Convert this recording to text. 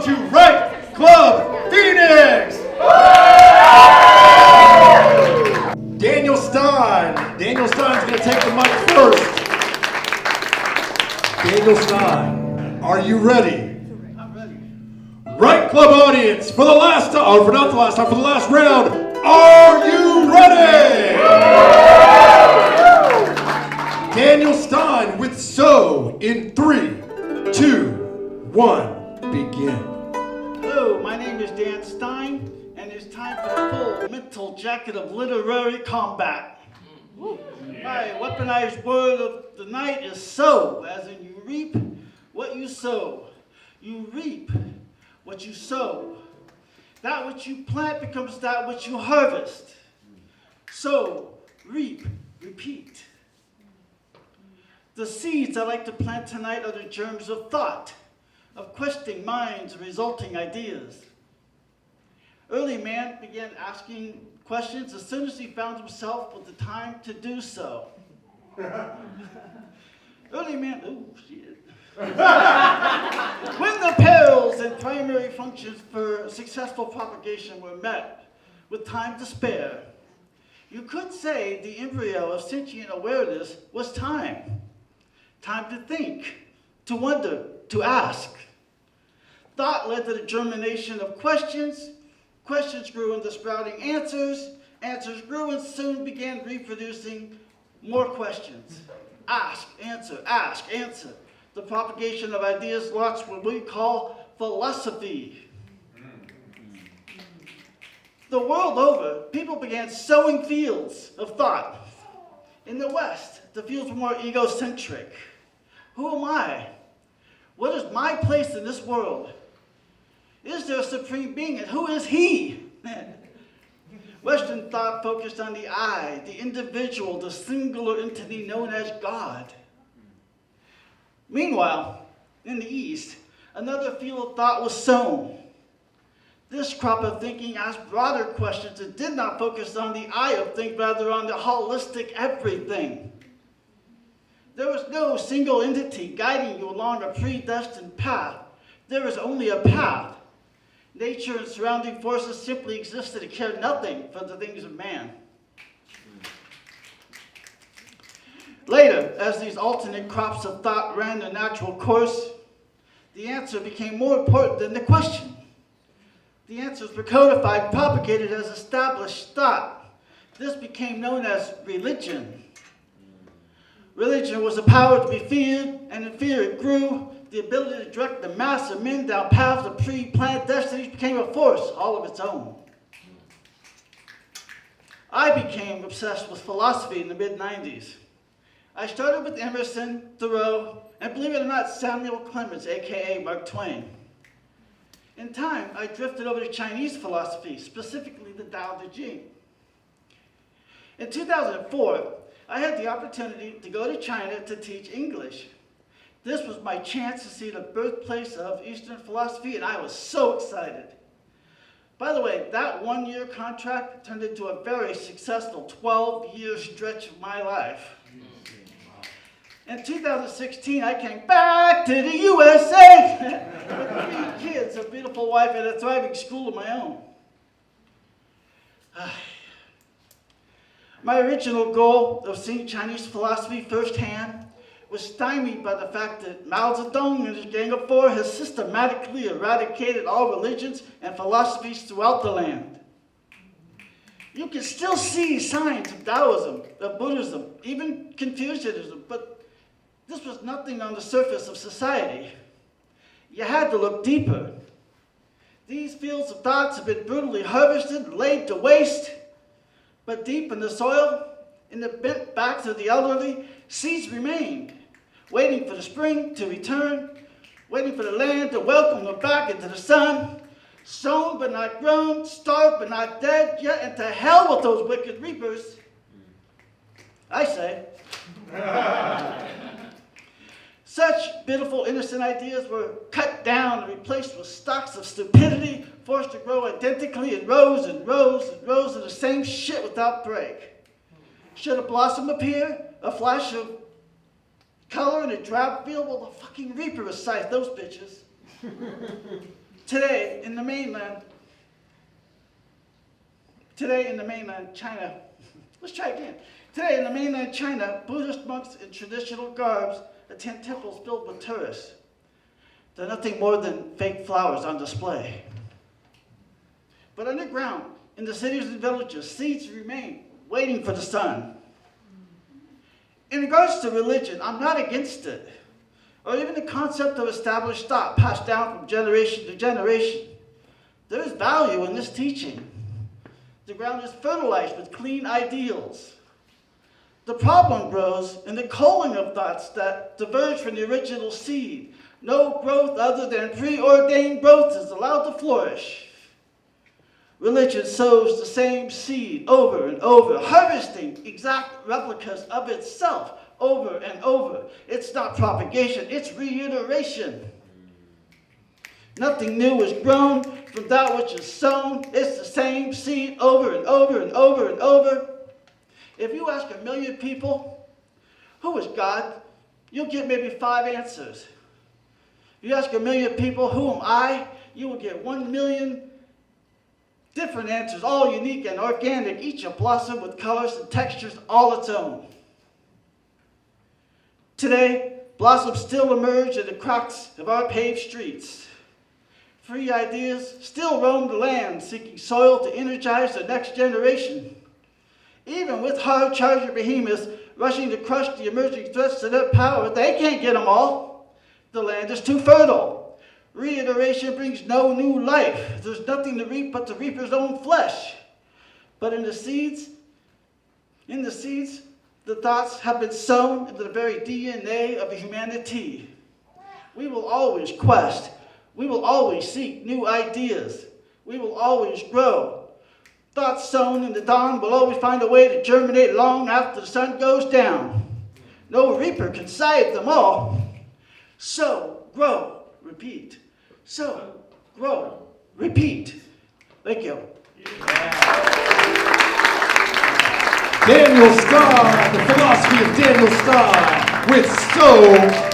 welcome to Write Club PHX! Daniel Stine. Daniel Stine's going to take the mic first. Daniel Stine, are you ready? I'm ready. Write Club audience, for the last time, or for not the last time, for the last round, are you ready? Daniel Stine with So in 3, 2, 1, begin. Hello, my name is Dan Stine, and it's time for the full mental jacket of literary combat. My weaponized word of the night is sow, as in you reap what you sow. You reap what you sow. That which you plant becomes that which you harvest. Sow, reap, repeat. The seeds I like to plant tonight are the germs of thought, of questioning minds and resulting ideas. Early man began asking questions as soon as he found himself with the time to do so. Early man, oh shit. When the perils and primary functions for successful propagation were met with time to spare, you could say the embryo of sentient awareness was time. Time to think, to wonder, to ask. Thought led to the germination of questions. Questions grew into sprouting answers. Answers grew and soon began reproducing more questions. Ask, answer, ask, answer. The propagation of ideas launched what we call philosophy. The world over, people began sowing fields of thought. In the West, the fields were more egocentric. Who am I? What is my place in this world? Is there a supreme being, and who is he? Western thought focused on the I, the individual, the singular entity known as God. Meanwhile, in the East, another field of thought was sown. This crop of thinking asked broader questions and did not focus on the I of things, rather on the holistic everything. There was no single entity guiding you along a predestined path. There is only a path. Nature and surrounding forces simply existed and cared nothing for the things of man. Later, as these alternate crops of thought ran their natural course, the answer became more important than the question. The answers were codified and propagated as established thought. This became known as religion. Religion was a power to be feared, and in fear it grew. The ability to direct the mass of men down paths of pre-planned destinies became a force all of its own. I became obsessed with philosophy in the mid-90s. I started with Emerson, Thoreau, and believe it or not, Samuel Clemens, aka Mark Twain. In time, I drifted over to Chinese philosophy, specifically the Tao Te Ching. In 2004, I had the opportunity to go to China to teach English. This was my chance to see the birthplace of Eastern philosophy, and I was so excited. By the way, that one-year contract turned into a very successful 12-year stretch of my life. In 2016, I came back to the USA with 3 kids, a beautiful wife, and a thriving school of my own. My original goal of seeing Chinese philosophy firsthand was stymied by the fact that Mao Zedong and his Gang of Four has systematically eradicated all religions and philosophies throughout the land. You can still see signs of Taoism, of Buddhism, even Confucianism, but this was nothing on the surface of society. You had to look deeper. These fields of thoughts have been brutally harvested, laid to waste, but deep in the soil, in the bent backs of the elderly, seeds remained, waiting for the spring to return, waiting for the land to welcome them back into the sun, sown but not grown, starved but not dead, yet and to hell with those wicked reapers, I say. Such beautiful, innocent ideas were cut down and replaced with stalks of stupidity, forced to grow identically in rows and rows and rows of the same shit without break. Should a blossom appear, a flash of color in a drab field, well, the fucking reaper will scythe those bitches. Today in the mainland China, let's try again. Today in the mainland China, Buddhist monks in traditional garbs attend temples filled with tourists. They're nothing more than fake flowers on display. But underground, in the cities and villages, seeds remain, waiting for the sun. In regards to religion, I'm not against it, or even the concept of established thought passed down from generation to generation. There is value in this teaching. The ground is fertilized with clean ideals. The problem grows in the culling of thoughts that diverge from the original seed. No growth other than preordained growth is allowed to flourish. Religion sows the same seed over and over, harvesting exact replicas of itself over and over. It's not propagation, it's reiteration. Nothing new is grown from that which is sown. It's the same seed over and over and over and over. If you ask 1 million people, who is God? You'll get maybe 5 answers. If you ask 1 million people, who am I? You will get 1 million different answers, all unique and organic, each a blossom with colors and textures all its own. Today, blossoms still emerge in the cracks of our paved streets. Free ideas still roam the land, seeking soil to energize the next generation. Even with hard-charging behemoths rushing to crush the emerging threats to their power, they can't get them all. The land is too fertile. Reiteration brings no new life. There's nothing to reap but the reaper's own flesh. But in the seeds, the thoughts have been sown into the very DNA of humanity. We will always quest. We will always seek new ideas. We will always grow. Thoughts sown in the dawn will always find a way to germinate long after the sun goes down. No reaper can save them all. Sow, grow, repeat. Sow, grow, repeat. Thank you. Daniel Stine, the philosophy of Daniel Stine with Sow,